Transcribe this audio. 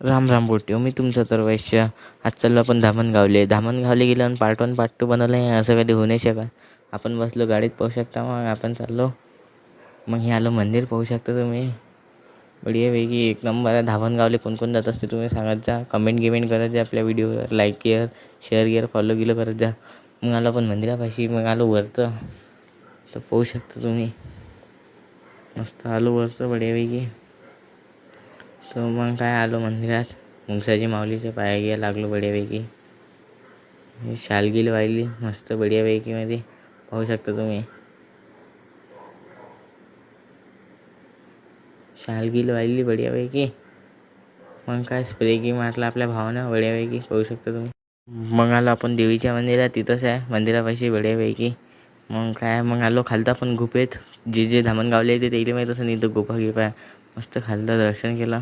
राम राम बोलतो मी तुमचा तर वैश्य. आज चाललो आपण धामणगावले गेलो आणि पार्ट 1 पार्ट 2 बनवलं आहे. असं कधी होऊ नाही शकत. आपण बसलो गाडीत, पाहू शकता. मग आपण चाललो. मग हे आलं मंदिर, पाहू शकता तुम्ही. बढियापैकी एक नंबर आहे. धामणगावले कोण कोण जात असते तुम्ही सांगत जा. कमेंट गिमेंट करत जा. आपल्या व्हिडिओवर like care share care follow गिलो करत जा. मग आलो आपण मंदिरापाशी. मग आलो वरचं, तर पाहू शकता तुम्ही. मस्त आलो वरचं बढियापैकी. तर मग काय आलो मंदिरात. मुंगसाची माऊलीच्या पाया घ्यायला लागलो बढियापैकी. शालगील वाहिली मस्त बढियापैकी मध्ये, पाहू शकता तुम्ही. शालगील वाहिली बढियापैकी. मग काय स्प्रे की मारला आपल्या भावानं बढियापैकी, पाहू शकता तुम्ही. मग आलो आपण देवीच्या मंदिरात. तिथंच आहे मंदिरापाशी बढियापैकी. मग आलो खालता पण गुफेत. जे धामणगावले येते त्याला माहीत असं नाही, तर गुफा गिफा मस्त खालता दर्शन केलं.